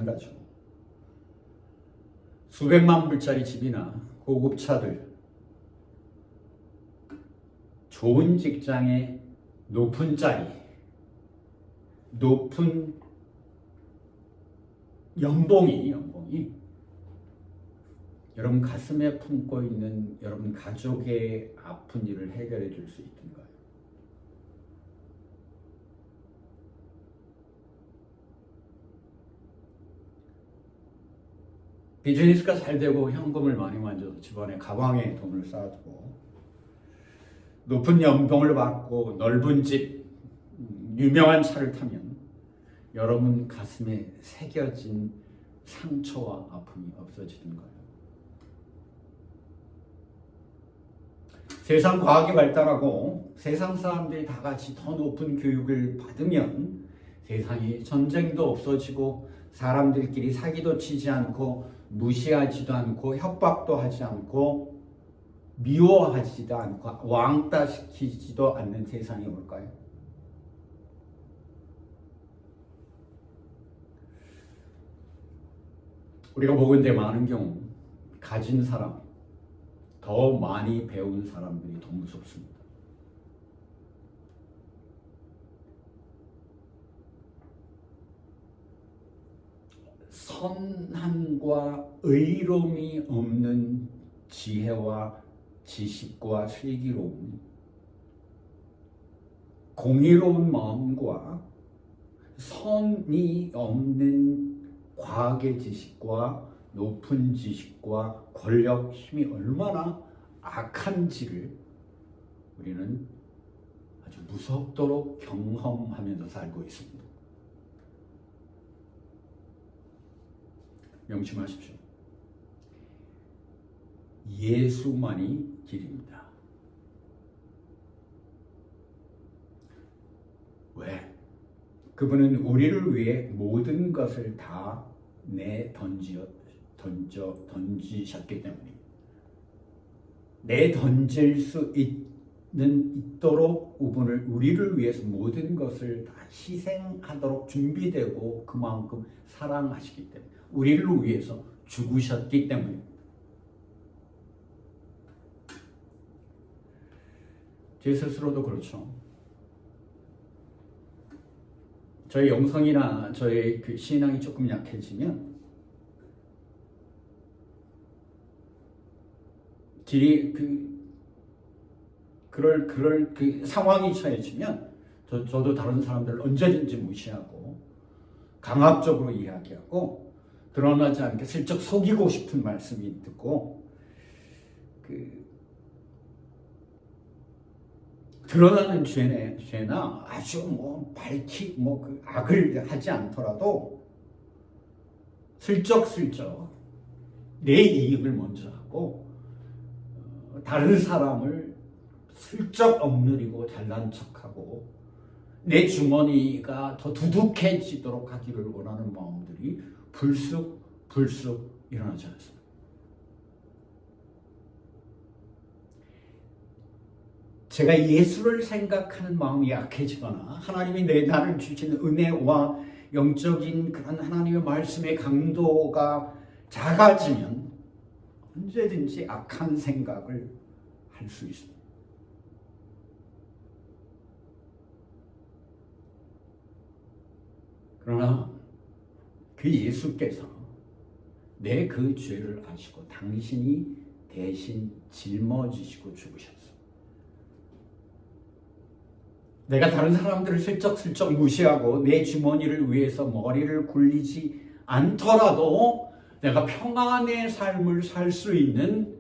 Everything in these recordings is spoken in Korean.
마찬가지고 수백만 불짜리 집이나 고급 차들, 좋은 직장에 높은 자리, 높은 연봉이 여러분 가슴에 품고 있는 여러분 가족의 아픈 일을 해결해 줄 수 있던가요? 비즈니스가 잘 되고 현금을 많이 만져서 집안에 가방에 돈을 쌓아두고 높은 연봉을 받고 넓은 집, 유명한 차를 타면 여러분 가슴에 새겨진 상처와 아픔이 없어지던가요? 세상 과학이 발달하고 세상 사람들이 다 같이 더 높은 교육을 받으면 세상에 전쟁도 없어지고 사람들끼리 사기도 치지 않고 무시하지도 않고 협박도 하지 않고 미워하지도 않고 왕따시키지도 않는 세상이 올까요? 우리가 보건대 많은 경우 가진 사람, 더 많이 배운 사람들이 더 무섭습니다. 선함과 의로움이 없는 지혜와 지식과 슬기로움, 공의로운 마음과 선이 없는 과학의 지식과 높은 지식과 권력, 힘이 얼마나 악한지를 우리는 아주 무섭도록 경험하면서 살고 있습니다. 명심하십시오. 예수만이 길입니다. 왜? 그분은 우리를 위해 모든 것을 다 던지셨기 때문입니다. 던질 수 있도록 우리를 위해서 모든 것을 다 희생하도록 준비되고 그만큼 사랑하시기 때문에 우리를 위해서 죽으셨기 때문입니다. 제 스스로도 그렇죠. 저의 영성이나 저의 그 신앙이 조금 약해지면 그럴 그 상황이 처해지면 저도 다른 사람들을 언제든지 무시하고 강압적으로 이야기하고 드러나지 않게 슬쩍 속이고 싶은 말씀이 듣고 드러나는 죄나 아주 밝히 악을 하지 않더라도 슬쩍 내 이익을 먼저 하고 다른 사람을 슬쩍 억누리고 잘난 척하고 내 주머니가 더 두둑해지도록 하기를 원하는 마음들이 불쑥 일어나지 않습니다. 제가 예수를 생각하는 마음이 약해지거나 하나님이 나를 주시는 은혜와 영적인 그런 하나님의 말씀의 강도가 작아지면 언제든지 악한 생각을 할 수 있습니다. 그러나 그 예수께서 내 그 죄를 아시고 당신이 대신 짊어지시고 죽으셨어요. 내가 다른 사람들을 슬쩍 무시하고 내 주머니를 위해서 머리를 굴리지 않더라도 내가 평안의 삶을 살 수 있는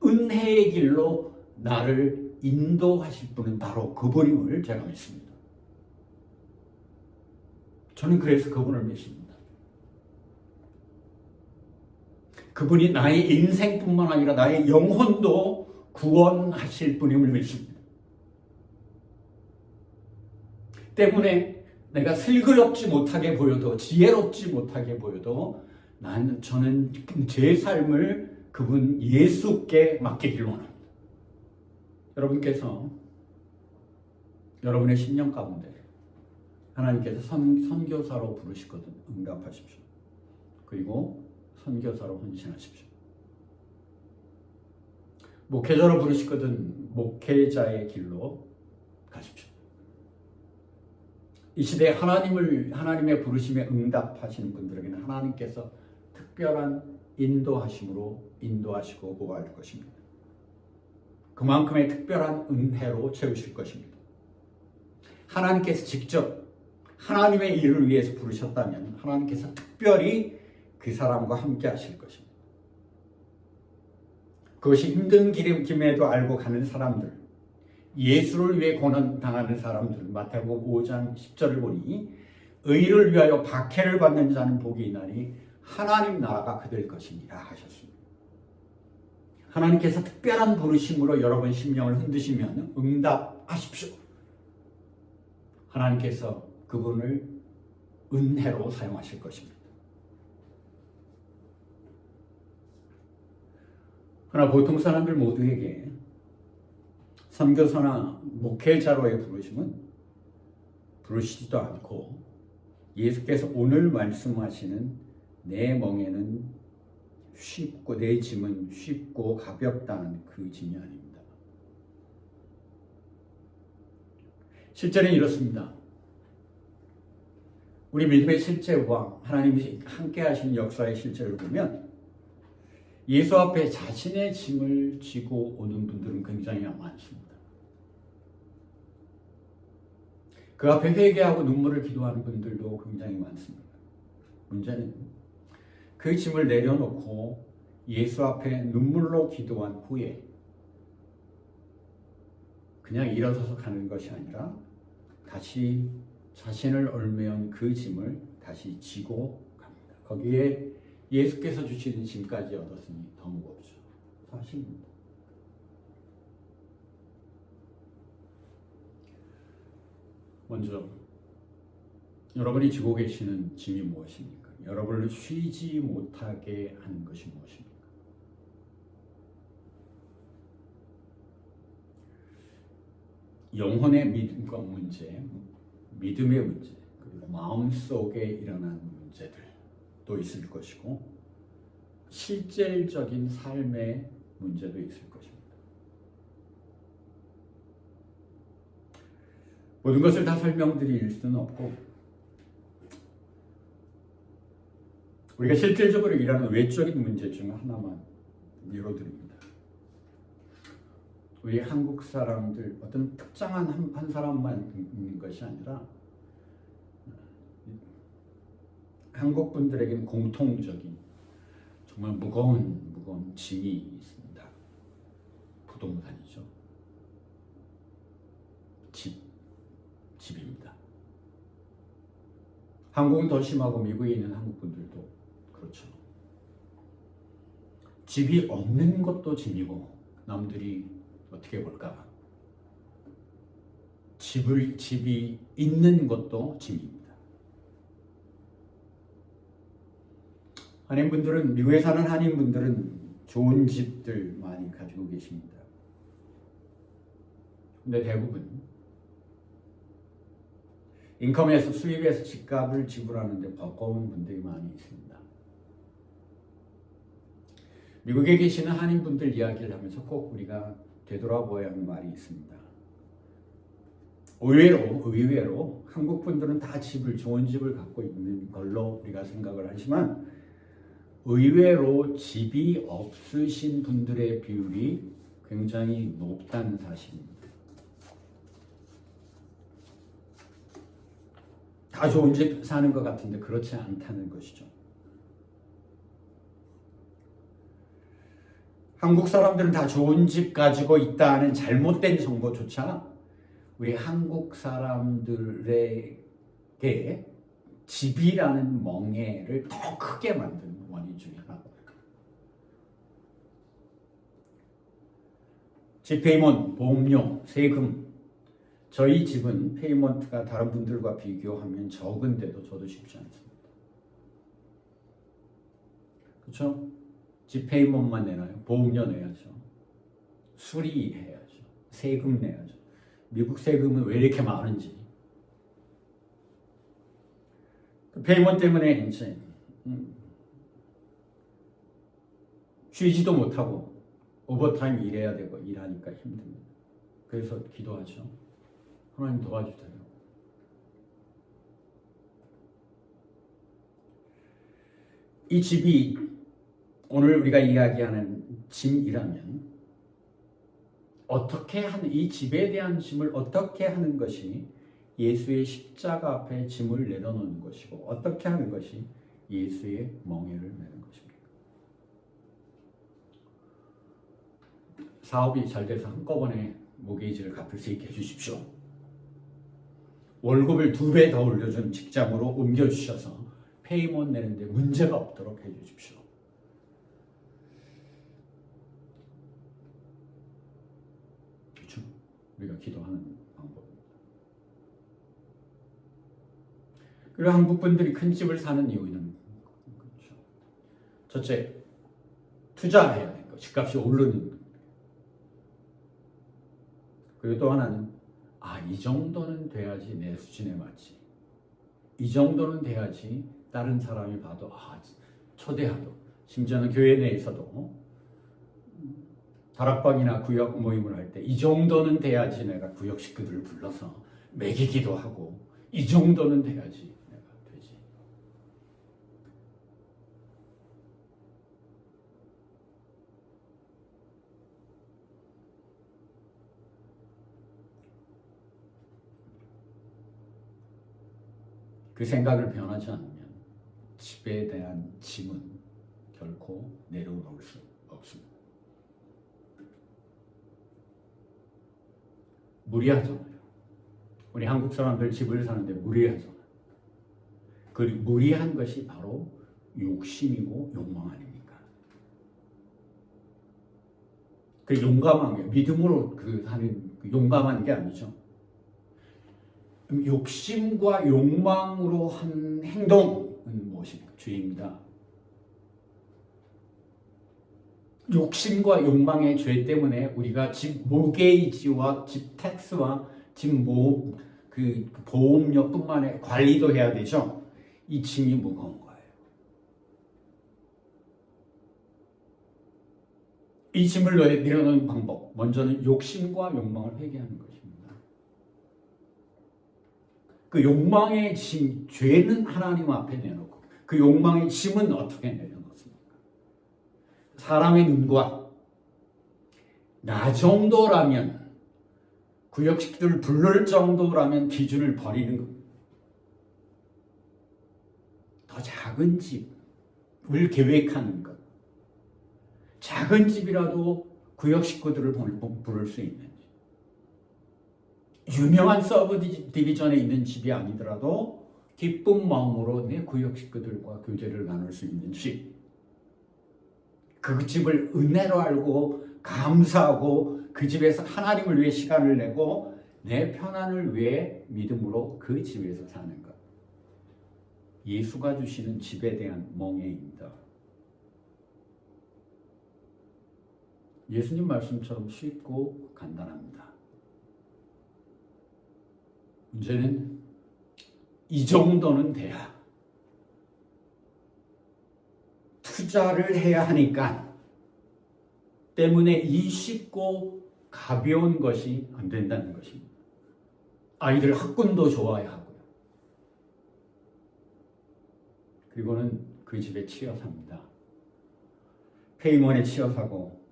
은혜의 길로 나를 인도하실 분은 바로 그분임을 제가 믿습니다. 저는 그래서 그분을 믿습니다. 그분이 나의 인생뿐만 아니라 나의 영혼도 구원하실 분임을 믿습니다. 때문에 내가 슬기롭지 못하게 보여도 지혜롭지 못하게 보여도 저는 제 삶을 그분 예수께 맡기길 원합니다. 여러분께서 여러분의 신령 가운데 하나님께서 선교사로 부르시거든 응답하십시오. 그리고 선교사로 헌신하십시오. 목회자로 부르시거든 목회자의 길로 가십시오. 이 시대에 하나님의 부르심에 응답하시는 분들에게는 하나님께서 특별한 인도하심으로 인도하시고 보호할 것입니다. 그만큼의 특별한 은혜로 채우실 것입니다. 하나님께서 직접 하나님의 일을 위해서 부르셨다면 하나님께서 특별히 그 사람과 함께 하실 것입니다. 그것이 힘든 길임에도 알고 가는 사람들, 예수를 위해 고난당하는 사람들, 마태복음 5장 10절을 보니 의를 위하여 박해를 받는 자는 복이 있나니 하나님 나라가 그들 것이니라 하셨습니다. 하나님께서 특별한 부르심으로 여러분 심령을 흔드시면 응답하십시오. 하나님께서 그분을 은혜로 사용하실 것입니다. 그러나 보통 사람들 모두에게 선교사나 목회자로의 부르심은 부르시지도 않고 예수께서 오늘 말씀하시는 내 멍에는 쉽고 내 짐은 쉽고 가볍다는 그 짐이 아닙니다. 실제는 이렇습니다. 우리 믿음의 실제와 하나님이 함께 하시는 역사의 실제를 보면 예수 앞에 자신의 짐을 지고 오는 분들은 굉장히 많습니다. 그 앞에 회개하고 눈물을 기도하는 분들도 굉장히 많습니다. 문제는 그 짐을 내려놓고 예수 앞에 눈물로 기도한 후에 그냥 일어서서 가는 것이 아니라 다시 자신을 얽매운 그 짐을 다시 지고 갑니다. 거기에 예수께서 주시는 짐까지 얻었으니 더 무겁죠. 사실입니다. 먼저 여러분이 지고 계시는 짐이 무엇입니까? 여러분을 쉬지 못하게 하는 것이 무엇입니까? 영혼의 믿음과 문제, 믿음의 문제, 그리고 마음속에 일어나는 문제들도 있을 것이고 실질적인 삶의 문제도 있을 것입니다. 모든 것을 다 설명드릴 수는 없고 우리가 실질적으로 일하는 외적인 문제 중 하나만 예로 드립니다. 우리 한국 사람들 어떤 특정한 한 사람만 있는 것이 아니라 한국 분들에게는 공통적인 정말 무거운 짐이 있습니다. 부동산이죠. 집입니다. 한국은 더 심하고 미국에 있는 한국 분들도 그렇죠. 집이 없는 것도 짐이고 남들이 어떻게 볼까? 집이 있는 것도 짐입니다. 한인분들은 미국에 사는 한인분들은 좋은 집들 많이 가지고 계십니다. 근데 대부분 인컴에서 수입에서 집값을 지불하는데 버거운 분들이 많이 있습니다. 미국에 계시는 한인분들 이야기를 하면서 꼭 우리가 되돌아보아야 하는 말이 있습니다. 의외로 한국 분들은 다 좋은 집을 갖고 있는 걸로 우리가 생각을 하지만 의외로 집이 없으신 분들의 비율이 굉장히 높다는 사실입니다. 다 좋은 집 사는 것 같은데 그렇지 않다는 것이죠. 한국 사람들은 다 좋은 집 가지고 있다는 잘못된 정보조차 우리 한국 사람들에게 집이라는 멍에를 더 크게 만드는 원인 중에 하나입니다. 집 페이먼트, 보험료, 세금. 저희 집은 페이먼트가 다른 분들과 비교하면 적은데도 저도 쉽지 않습니다. 그렇죠? 집 페이먼트만 내나요? 보험료 내야죠. 수리해야죠. 세금 내야죠. 미국 세금은 왜 이렇게 많은지 그 페이먼 때문에 이제 쉬지도 못하고 오버타임 일해야 되고 일하니까 힘듭니다. 그래서 기도하죠. 하나님 도와주세요. 이 집이 오늘 우리가 이야기하는 짐이라면 어떻게 하는 이 집에 대한 짐을 어떻게 하는 것이 예수의 십자가 앞에 짐을 내려놓는 것이고 어떻게 하는 것이 예수의 멍에를 메는 것입니다. 사업이 잘 돼서 한꺼번에 모게이지를 갚을 수 있게 해주십시오. 월급을 2배 더 올려준 직장으로 옮겨주셔서 페이먼 내는데 문제가 없도록 해주십시오. 그렇죠? 우리가 기도하는 방법입니다. 그리고 한국 분들이 큰 집을 사는 이유는 그렇죠. 첫째, 투자해야 되는 거, 집값이 오르는 거. 그리고 또 하나는 이 정도는 돼야지 내 수준에 맞지. 이 정도는 돼야지 다른 사람이 봐도 초대하도, 심지어는 교회 내에서도 다락방이나 구역 모임을 할 때 이 정도는 돼야지 내가 구역 식구들을 불러서 먹이기도 하고 이 정도는 돼야지 내가 되지. 그 생각을 변하지 않으면 집에 대한 짐은 결코 내려놓을 수 없습니다. 무리하잖아요. 우리 한국 사람들 집을 사는데 무리하잖아요. 그 무리한 것이 바로 욕심이고 욕망 아닙니까? 그 용감한 게 믿음으로 하는 용감한 게 아니죠. 욕심과 욕망으로 한 행동은 무엇입니까? 죄입니다. 욕심과 욕망의 죄 때문에 우리가 집 모게이지와 집 텍스와 집 보험료뿐만 아니라 관리도 해야 되죠. 이 짐이 무거운 거예요. 이 짐을 내려놓는 방법, 먼저는 욕심과 욕망을 회개하는 것입니다. 그 욕망의 짐, 죄는 하나님 앞에 내놓고 그 욕망의 짐은 어떻게 내려놓습니까? 사람의 눈과 나 정도라면 구역식들을 부를 정도라면 기준을 버리는 것. 더 작은 집을 계획하는 것. 작은 집이라도 구역 식구들을 부를 수 있는 유명한 서브 디비전에 있는 집이 아니더라도 기쁜 마음으로 내 구역 식구들과 교제를 나눌 수 있는 집. 그 집을 은혜로 알고 감사하고 그 집에서 하나님을 위해 시간을 내고 내 편안을 위해 믿음으로 그 집에서 사는 것. 예수가 주시는 집에 대한 멍에입니다. 예수님 말씀처럼 쉽고 간단합니다. 문제는 이 정도는 돼야 투자를 해야 하니까 때문에 이 쉽고 가벼운 것이 안 된다는 것입니다. 아이들 학군도 좋아야 하고요. 그리고는 그 집에 치여 삽니다. 페이먼에 치여 사고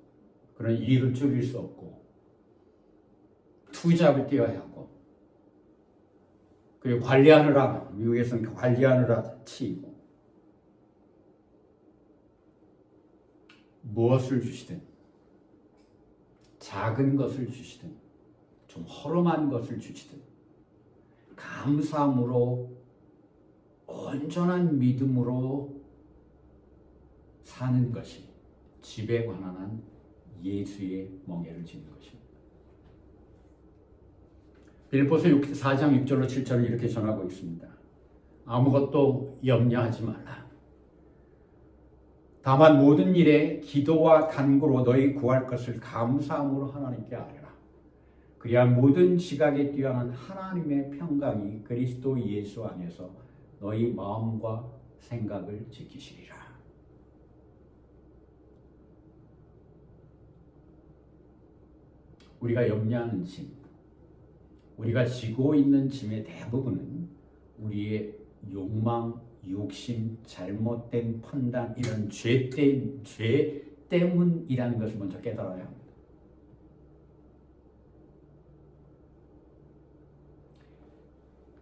그런 일을 줄일 수 없고 투잡을 뛰어야 하고 그리고 관리하느라 미국에서는 관리하느라 치이고 무엇을 주시든 작은 것을 주시든 좀 허름한 것을 주시든 감사함으로 온전한 믿음으로 사는 것이 집에 관한 한 예수의 멍에를 지는 것입니다. 빌립보서 4장 6절로 7절을 이렇게 전하고 있습니다. 아무것도 염려하지 말라. 다만 모든 일에 기도와 간구로 너희 구할 것을 감사함으로 하나님께 아뢰라. 그리야 모든 지각에 뛰어난 하나님의 평강이 그리스도 예수 안에서 너희 마음과 생각을 지키시리라. 우리가 염려하는 짐, 우리가 지고 있는 짐의 대부분은 우리의 욕망, 욕심, 잘못된 판단, 이런 죄 때문이라는 것을 먼저 깨달아야 합니다.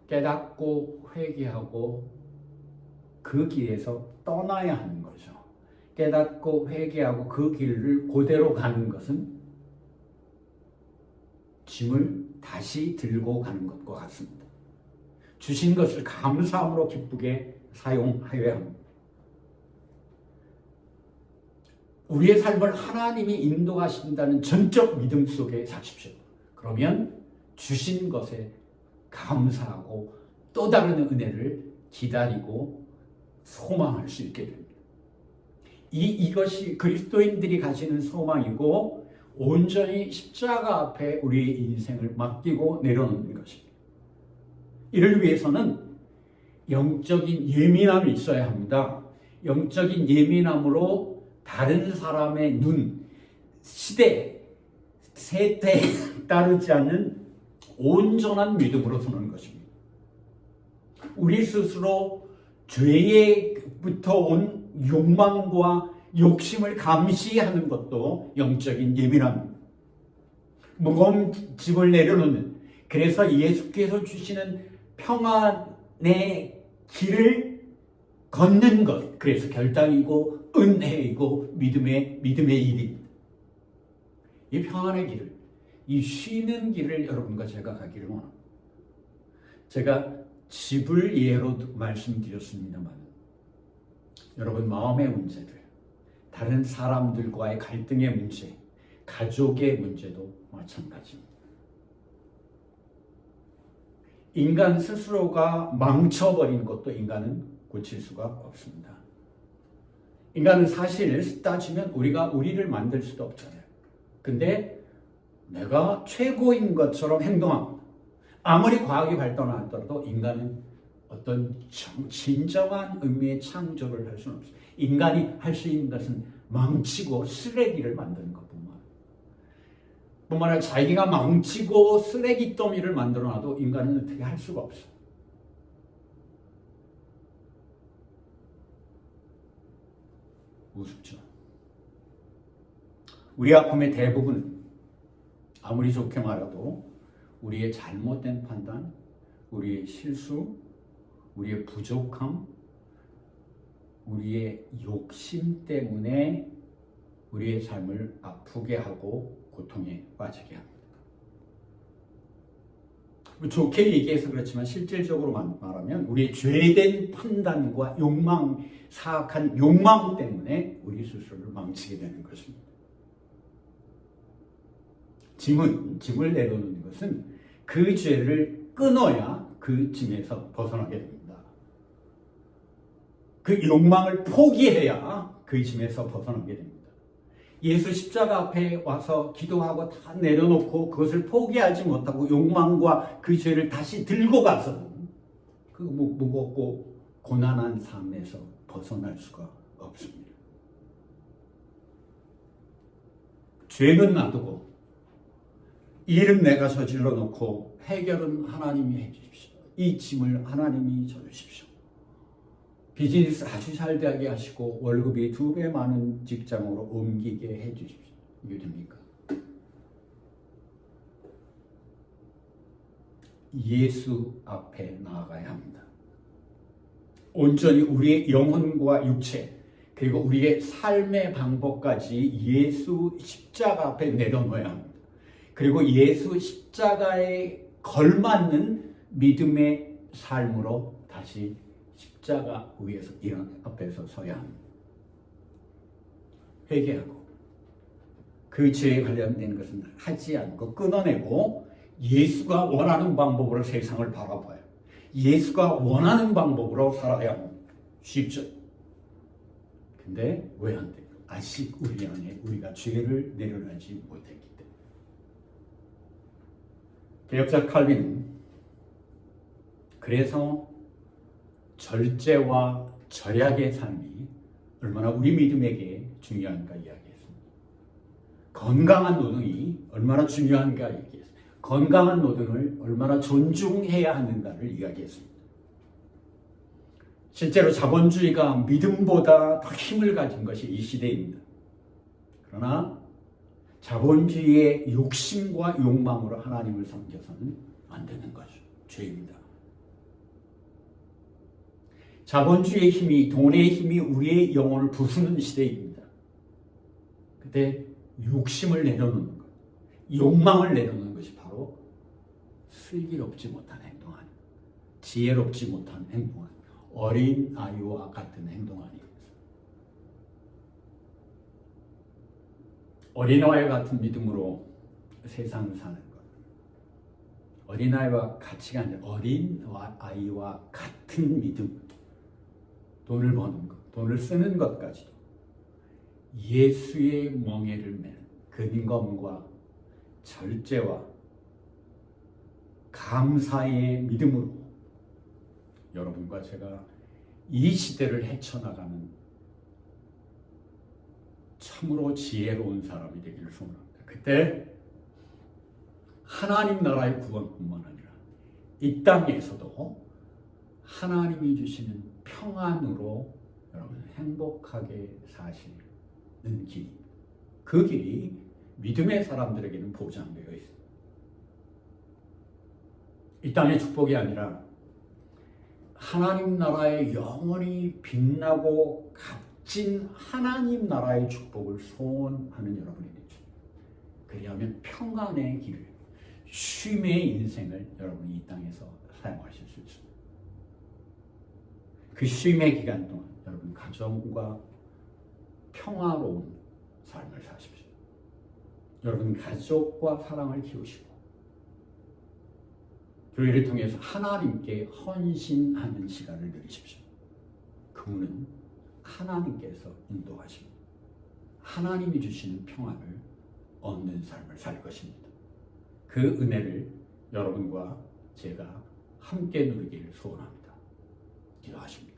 깨닫고 회개하고 그 길에서 떠나야 하는 거죠. 깨닫고 회개하고 그 길을 그대로 가는 것은 짐을 다시 들고 가는 것과 같습니다. 주신 것을 감사함으로 기쁘게 사용하여야 합니다. 우리의 삶을 하나님이 인도하신다는 전적 믿음 속에 사십시오. 그러면 주신 것에 감사하고 또 다른 은혜를 기다리고 소망할 수 있게 됩니다. 이것이 그리스도인들이 가지는 소망이고 온전히 십자가 앞에 우리의 인생을 맡기고 내려놓는 것입니다. 이를 위해서는 영적인 예민함이 있어야 합니다. 영적인 예민함으로 다른 사람의 눈, 시대, 세대에 따르지 않는 온전한 믿음으로 서는 것입니다. 우리 스스로 죄에부터 온 욕망과 욕심을 감시하는 것도 영적인 예민함입니다. 무거운 짐을 내려놓는, 그래서 예수께서 주시는 평안의 길을 걷는 것, 그래서 결단이고 은혜이고 믿음의 일입니다. 이 평안의 길을, 이 쉬는 길을 여러분과 제가 가기를 원합니다. 제가 집을 예로 말씀드렸습니다만 여러분 마음의 문제들, 다른 사람들과의 갈등의 문제, 가족의 문제도 마찬가지입니다. 인간 스스로가 망쳐버린 것도 인간은 고칠 수가 없습니다. 인간은 사실 따지면 우리를 만들 수도 없잖아요. 근데 내가 최고인 것처럼 행동합니다. 아무리 과학이 발달하더라도 인간은 어떤 진정한 의미의 창조를 할 수는 없어요. 인간이 할 수 있는 것은 망치고 쓰레기를 만드는 것뿐만 아니라 자기가 망치고 쓰레기 더미를 만들어놔도 인간은 어떻게 할 수가 없어요. 우습죠. 우리 아픔의 대부분은 아무리 좋게 말해도 우리의 잘못된 판단, 우리의 실수, 우리의 부족함, 우리의 욕심 때문에 우리의 삶을 아프게 하고 고통에 빠지게 합니다. 좋게 얘기해서 그렇지만 실질적으로 말하면 우리의 죄된 판단과 욕망, 사악한 욕망 때문에 우리 스스로를 망치게 되는 것입니다. 짐을 내려놓는 것은 그 죄를 끊어야 그 짐에서 벗어나게 됩니다. 그 욕망을 포기해야 그 짐에서 벗어나게 됩니다. 예수 십자가 앞에 와서 기도하고 다 내려놓고 그것을 포기하지 못하고 욕망과 그 죄를 다시 들고 가서 그 무겁고 고난한 삶에서 벗어날 수가 없습니다. 죄는 놔두고 일은 내가 저질러 놓고 해결은 하나님이 해주십시오. 이 짐을 하나님이 져주십시오. 비즈니스 아주 잘 되게 하시고 월급이 2배 많은 직장으로 옮기게 해주십시오. 이게 됩니까? 예수 앞에 나아가야 합니다. 온전히 우리의 영혼과 육체 그리고 우리의 삶의 방법까지 예수 십자가 앞에 내려놓아야 합니다. 그리고 예수 십자가에 걸맞는 믿음의 삶으로 다시 십자가 위에서 앞에서 서야 합니다. 회개하고 그 죄에 관련된 것은 하지 않고 끊어내고 예수가 원하는 방법으로 세상을 바라봐요. 예수가 원하는 방법으로 살아야 합니다. 쉽죠? 근데 왜 안 돼요? 아직 우리 안에 우리가 죄를 내려놓지 못했기 때문에. 개혁자 칼빈은 그래서 절제와 절약의 삶이 얼마나 우리 믿음에게 중요한가 이야기했습니다. 건강한 노동이 얼마나 중요한가 이야기했습니다. 건강한 노동을 얼마나 존중해야 하는가를 이야기했습니다. 실제로 자본주의가 믿음보다 더 힘을 가진 것이 이 시대입니다. 그러나 자본주의의 욕심과 욕망으로 하나님을 섬겨서는 안 되는 거죠. 죄입니다. 자본주의의 힘이, 돈의 힘이 우리의 영혼을 부수는 시대입니다. 그때 욕심을 내려놓는 것, 욕망을 내려놓는 것이 바로 슬기롭지 못한 행동, 지혜롭지 못한 행동, 어린 아이와 같은 행동 아니겠어요? 어린아이와 같은 믿음으로 세상을 사는 것. 어린아이와 같이가 아니라 어린아이와 같은 믿음. 돈을 버는 것, 돈을 쓰는 것까지도 예수의 멍에를 매는 근검과 절제와 감사의 믿음으로 여러분과 제가 이 시대를 헤쳐나가는 참으로 지혜로운 사람이 되기를 소원합니다. 그때 하나님 나라의 구원뿐만 아니라 이 땅에서도 하나님이 주시는 평안으로 여러분 행복하게 사시는 길, 그 길이 믿음의 사람들에게는 보장되어 있습니다. 이 땅의 축복이 아니라 하나님 나라의 영원히 빛나고 값진 하나님 나라의 축복을 소원하는 여러분이 되죠. 그리하면 평안의 길, 쉼의 인생을 여러분이 이 땅에서 사용하실 수 있습니다. 그 쉼의 기간 동안 여러분 가정과 평화로운 삶을 사십시오. 여러분 가족과 사랑을 키우시고 교회를 통해서 하나님께 헌신하는 시간을 누리십시오. 그분은 하나님께서 인도하십니다. 하나님이 주시는 평안을 얻는 삶을 살 것입니다. 그 은혜를 여러분과 제가 함께 누리기를 소원합니다. 기도하십니다.